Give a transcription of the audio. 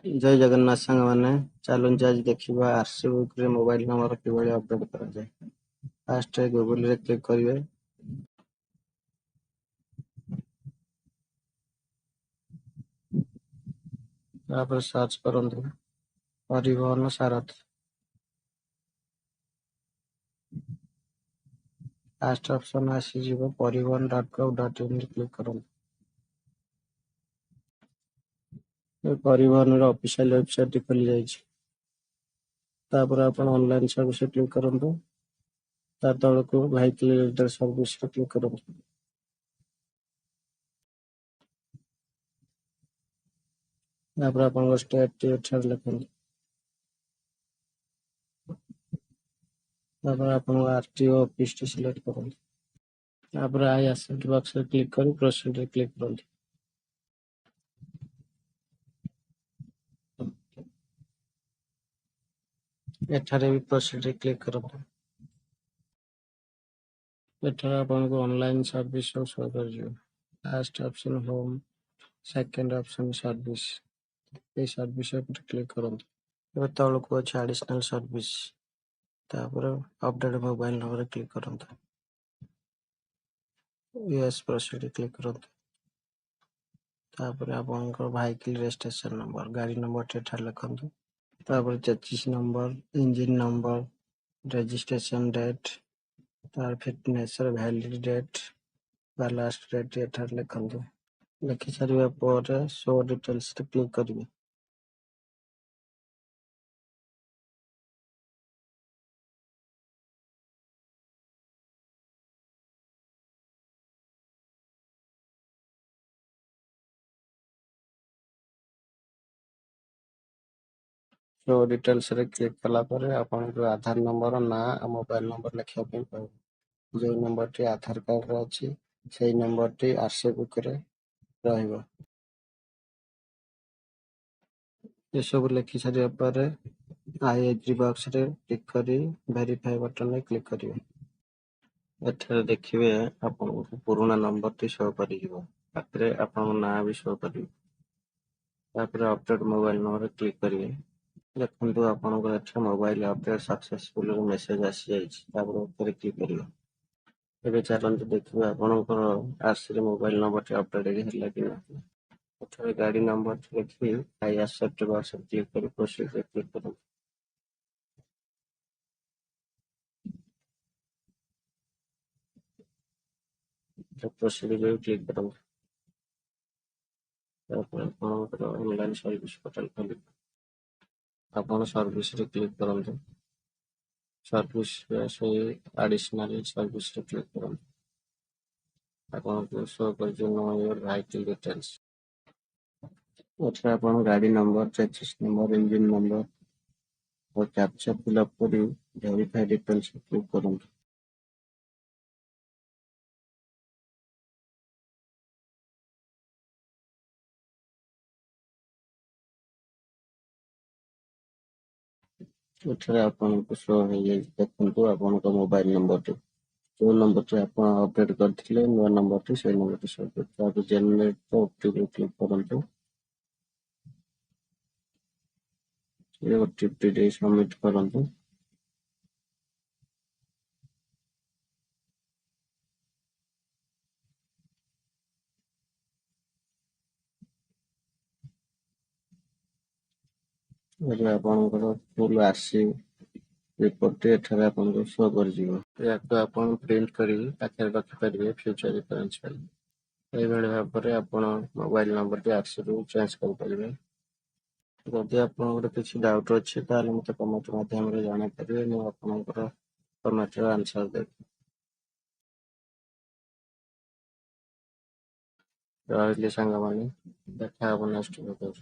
जय जगन्नाथ सांग मैंने चलुच आज देखा आरसी बुक रे मोबाइल नंबर किभली अपडेट करा जाए। फास्ट गूगल रे क्लिक करेंगे। तापर सर्च करंतु परिवहन सारथी। फास्ट ऑप्शन आसीजिवो परिवहन.gov.in क्लिक करंतु। परिवहन ऑफिशियल वेबसाइट खोली जाइए। तापर आपण ऑनलाइन सर्विस क्लिक करंतु। ता तळकू व्हीकल रेंटल सर्विस क्लिक करंतु। तापर आपण स्टेट एठार लिखंतु। तापर आपण आरटीओ ऑफिस सिलेक्ट करंतु। तापर आई एसेट बॉक्स रे क्लिक करी प्रोसीड रे क्लिक करंतु। एठारे भी प्रोसीड रे क्लिक करंतु। एठारे आपनको ऑनलाइन सर्विस शो कर। First option home, second option service. ये सर्विस पर क्लिक करंतु। ଏବେ ତଳକୁ ଅଛି ଆଡିशନାଲ सर्विस। तापर अपडेट मोबाइल नंबर क्लिक करंतु। यस प्रोसीड क्लिक करंतु। तापर आपनको व्हीकल रजिस्ट्रेशन नंबर गाड़ी नंबर एठार लिखंतु। तापर 33 number engine number registration date तार fitness valid date last date एठार लिखंतु। लिखि सारिबा पर शो डिटेल्स रे क्लिक करिवे। शो डिटेल्स रे क्लिक कला पर आपनको आधार नंबर ना मोबाइल नंबर लिखिया पे कहब। जो नंबर टी आधार कार्ड रे अछि सेही नंबर टी आरसी बुक रे रहइबो। ये सब लिखि सारिया पर आई एग्री बॉक्स रे टिक करी वेरीफाई बटन रे क्लिक करिवे। एठारे देखिवे आपनको पुराना नंबर टी शो करिवो। तापरे आपन ना भी शो करिवो। तापरे अपडेट मोबाइल नंबर क्लिक करिवे। देखंतु आपनकर एठा मोबाइल अपडेट सक्सेसफुल मेसेज आसी जाइछि। तापर ऊपर क्लिक करिवे। एबे चलंतु देखिबा आपनकर आरसी मोबाइल नंबर टी अपडेट हेला कि ना। एठारे गाड़ी नंबर लिखि आई एक्सेप्ट बॉक्स क्लिक करी प्रोसीड रे क्लिक करंतु। प्रोसीड रे क्लिक करंतु। तापर आपनकर ऑनलाइन सर्विस पोर्टल खोलि आपन सर्विस रे क्लिक करंतु। सर्विस से एडिशनल सर्विस रे क्लिक करंतु। आपन शो कर नो योर व्हीकल डिटेल्स। एठा आपन गाड़ी नंबर 33 नंबर इंजन नंबर और कैप्चा फिलअप करी वेरीफाई डिटेल्स क्लिक करंतु। एठारे आपनको शो हो जाय देखंतु आपनको मोबाइल नंबर टी जो नंबर टी आपन अपडेट करथिले नो नंबर टी से नंबर टी शो करता। आप जनरेट तो ओटीपी क्लिक करंतु। ये ओटीपी दे सबमिट करंतु। एबे आपनकर फुल आरसी रिपोर्ट एठारे आपनको शो कर जिवो। याको आपन प्रिंट करी पाखे रखि परिबे फ्यूचर रेफरेंस पाई। एई बेले भाबरे आपन मोबाइल नंबर टी आरसी रु चेंज कर परिबे। जदि आपनकर किछि डाउट अछि ताले मते कमेंट माध्यम रे जाना परिबे। मु आपनकर कमेंट रे आंसर देबी। रहले संग माने देखा हबो नेक्स्ट वीडियो।